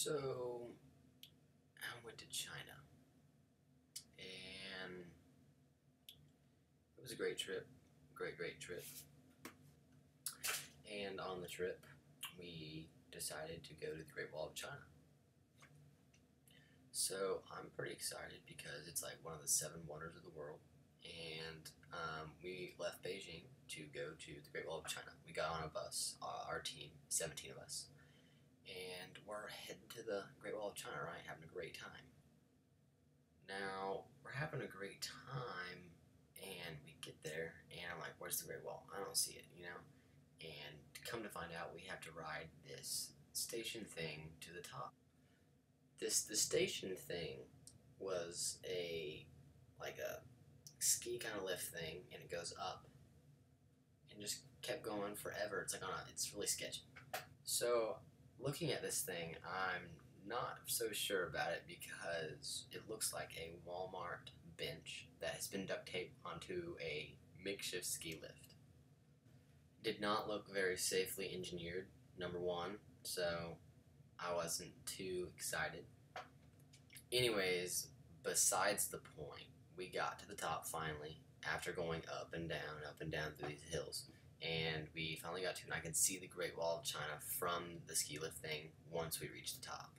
So I went to China, and it was a great trip, great trip. And on the trip, we decided to go to the Great Wall of China. So I'm pretty excited because it's like one of the seven wonders of the world. And we left Beijing to go to the Great Wall of China. We got on a bus, our team, 17 of us, and we're heading to the Great Wall of China, right? Having a great time. Now, we're having a great time, and we get there, and I'm like, where's the Great Wall? I don't see it. And come to find out, we have to ride this station thing to the top. The station thing was like a ski kind of lift thing, and it goes up, and just kept going forever. It's really sketchy. So, looking at this thing, I'm not so sure about it because it looks like a Walmart bench that has been duct taped onto a makeshift ski lift. Did not look very safely engineered, number one, so I wasn't too excited. Anyways, besides the point, we got to the top finally after going up and down through these hills. And we finally got to it, and I could see the Great Wall of China from the ski lift thing once we reached the top.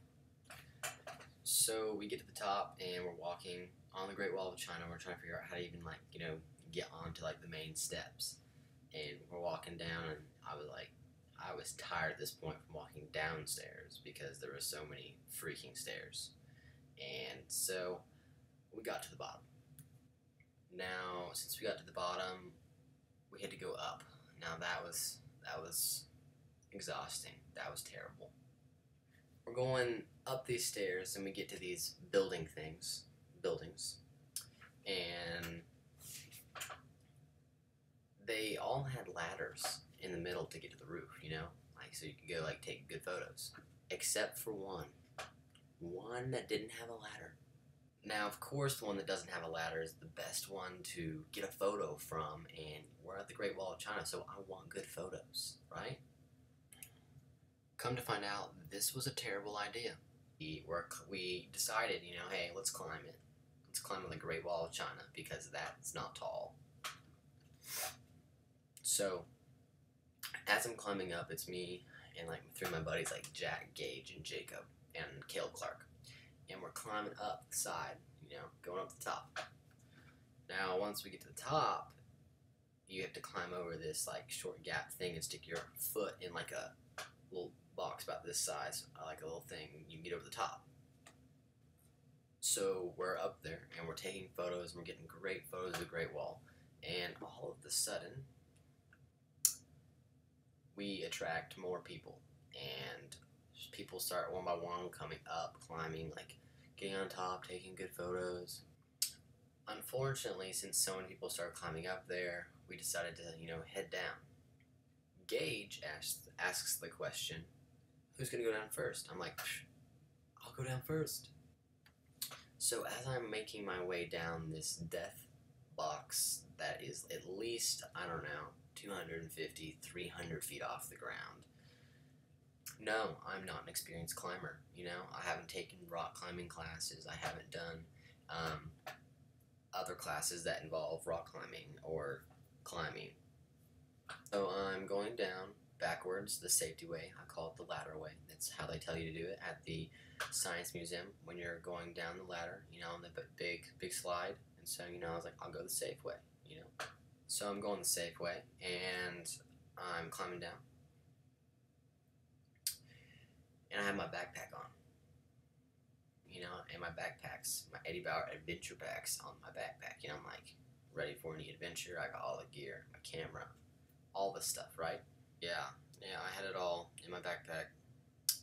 So we get to the top, and we're walking on the Great Wall of China. We're trying to figure out how to even, get onto, the main steps. And we're walking down, and I was tired at this point from walking downstairs because there were so many freaking stairs. And so we got to the bottom. Now, since we got to the bottom, we had to go up. Now that was exhausting. That was terrible. We're going up these stairs, and we get to these buildings, and they all had ladders in the middle to get to the roof, so you could go take good photos. Except for one that didn't have a ladder. Now, of course, the one that doesn't have a ladder is the best one to get a photo from, and we're at the Great Wall of China, so I want good photos, right? Come to find out, this was a terrible idea. We decided, hey, let's climb it. Let's climb on the Great Wall of China because that's not tall. So, as I'm climbing up, it's me and three of my buddies Jack, Gage, and Jacob, and Caleb Clark. And we're climbing up the side, going up the top. Now, once we get to the top, you have to climb over this short gap thing and stick your foot in a little box about this size, like a little thing. You can get over the top. So we're up there and we're taking photos and we're getting great photos of the Great Wall. And all of a sudden, we attract more people, and people start one by one coming up, climbing, getting on top, taking good photos. Unfortunately, since so many people started climbing up there, we decided to, head down. Gage asks the question, who's going to go down first? I'm like, I'll go down first. So as I'm making my way down this death box that is at least, 250, 300 feet off the ground. No, I'm not an experienced climber. I haven't taken rock climbing classes. I haven't done other classes that involve rock climbing or climbing. So I'm going down backwards the safety way. I call it the ladder way. That's how they tell you to do it at the Science Museum when you're going down the ladder, on the big slide. And so, I was like, I'll go the safe way, So I'm going the safe way, and I'm climbing down. And I have my backpack on. And my backpacks, my Eddie Bauer adventure packs on my backpack. I'm ready for any adventure. I got all the gear, my camera, all this stuff, right? Yeah, I had it all in my backpack.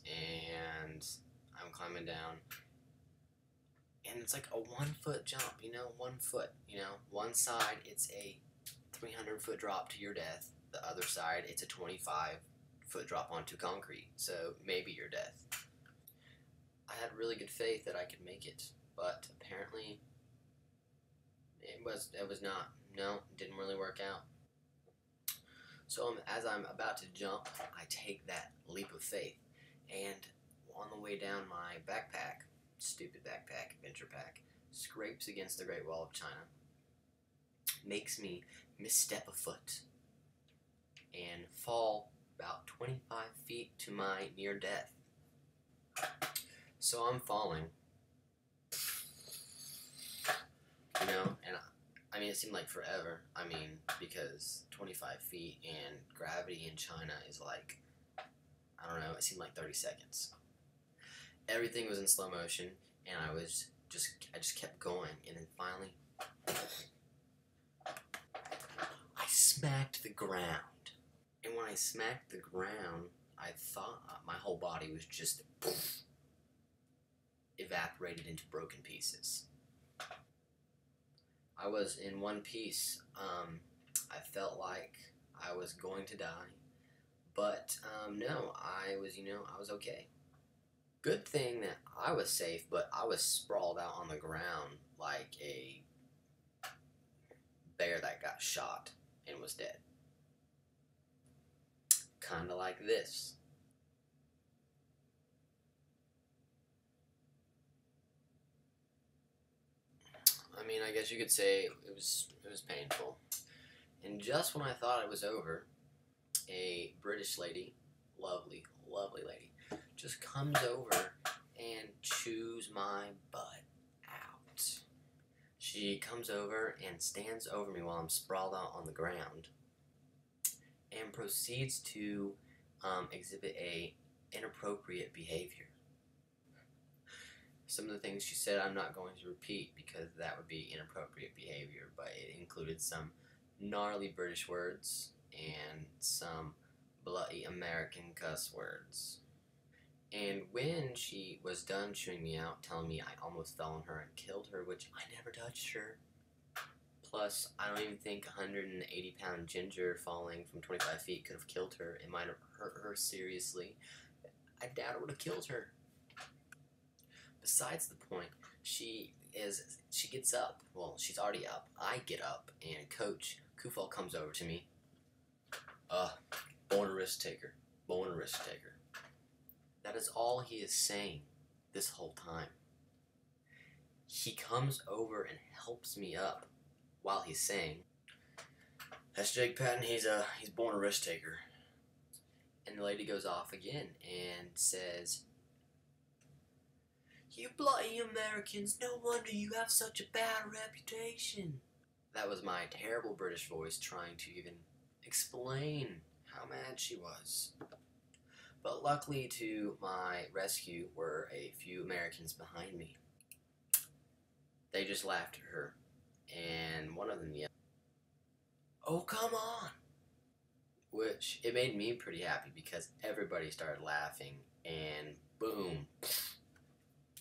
And I'm climbing down. And it's like a 1 foot jump, 1 foot, One side, it's a 300-foot drop to your death. The other side, it's a 25-foot drop onto concrete. So maybe your death. I had really good faith that I could make it, but apparently it was not. No, it didn't really work out. So as I'm about to jump, I take that leap of faith, and on the way down, my backpack, stupid backpack, adventure pack, scrapes against the Great Wall of China, makes me misstep a foot, and fall about 25 feet to my near death. So I'm falling, you know, and I mean, it seemed like forever. I mean, because 25 feet and gravity in China is like, I don't know, it seemed like 30 seconds. Everything was in slow motion, and I just kept going, and then finally, I smacked the ground. And when I smacked the ground, I thought my whole body was just evaporated into broken pieces. I was in one piece. I felt like I was going to die, but no, I was okay. Good thing that I was safe, but I was sprawled out on the ground like a bear that got shot and was dead. Kinda like this. I mean, I guess you could say it was painful. And just when I thought it was over, a British lady, lovely lady, just comes over and chews my butt out. She comes over and stands over me while I'm sprawled out on the ground, and proceeds to exhibit a inappropriate behavior. Some of the things she said I'm not going to repeat because that would be inappropriate behavior, but it included some gnarly British words and some bloody American cuss words. And when she was done chewing me out, telling me I almost fell on her and killed her, which I never touched her. Plus, I don't even think a 180-pound ginger falling from 25 feet could have killed her. It might have hurt her seriously. I doubt it would have killed her. Besides the point, she gets up. Well, she's already up. I get up, and Coach Kufal comes over to me. Born a risk taker. Born a risk taker. That is all he is saying this whole time. He comes over and helps me up while he's saying, "That's Jake Patton. He's born a risk taker." And the lady goes off again and says, "You bloody Americans, no wonder you have such a bad reputation." That was my terrible British voice trying to even explain how mad she was. But luckily to my rescue were a few Americans behind me. They just laughed at her, and one of them yelled, "Oh, come on!" Which, it made me pretty happy because everybody started laughing, and boom,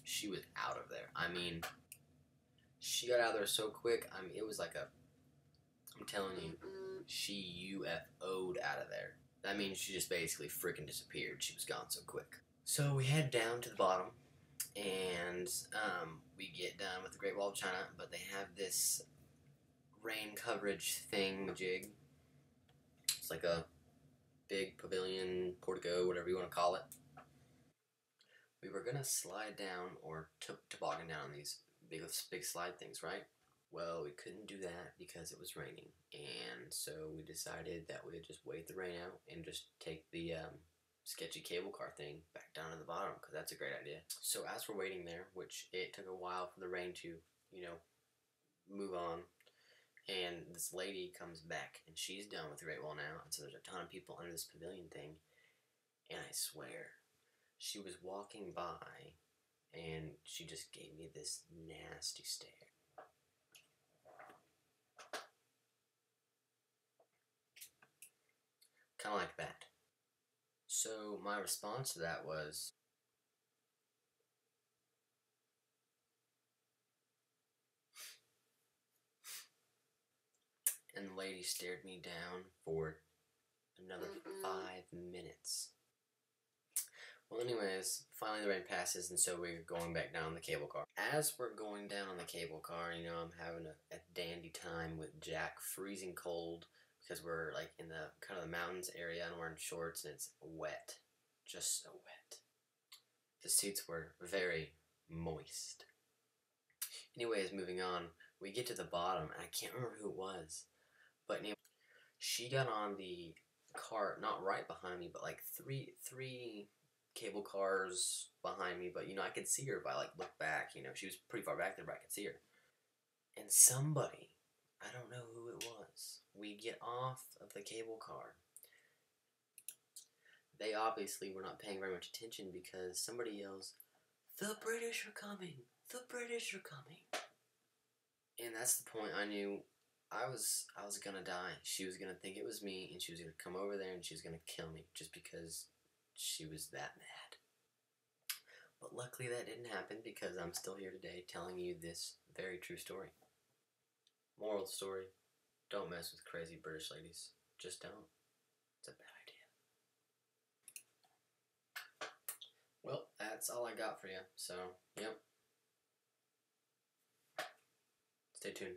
she was out of there. I mean, she got out of there so quick. I mean, it was like I'm telling you, she UFO'd out of there. That means she just basically freaking disappeared. She was gone so quick. So we head down to the bottom, and we get done with the Great Wall of China, but they have this rain coverage thing-majig. It's like a big pavilion, portico, whatever you want to call it. We were going to slide down, or toboggan down these big slide things, right? Well, we couldn't do that because it was raining, and so we decided that we'd just wait the rain out and just take the sketchy cable car thing back down to the bottom, because that's a great idea. So as we're waiting there, which it took a while for the rain to, move on, and this lady comes back, and she's done with the Great Wall now, and so there's a ton of people under this pavilion thing, and I swear, she was walking by, and she just gave me this nasty stare. Kind of like that. So my response to that was, and the lady stared me down for another 5 minutes. Well, anyways, finally the rain passes, and so we're going back down the cable car. As we're going down on the cable car, I'm having a dandy time with Jack, freezing cold, because we're like in the kind of the mountains area, and we're in shorts, and it's wet, just so wet. The seats were very moist. Anyways, moving on, we get to the bottom, and I can't remember who it was, but anyway, she got on the car, not right behind me, but like three cable cars behind me, but I could see her if I like looked back, she was pretty far back there, but I could see her. And somebody, I don't know who it was, we get off of the cable car. They obviously were not paying very much attention because somebody yells, "The British are coming! The British are coming!" And that's the point I knew I was gonna die. She was gonna think it was me, and she was gonna come over there and she was gonna kill me just because she was that mad. But luckily that didn't happen because I'm still here today telling you this very true story. Moral of the story, don't mess with crazy British ladies. Just don't. It's a bad idea. Well, that's all I got for you. So, yep. Stay tuned.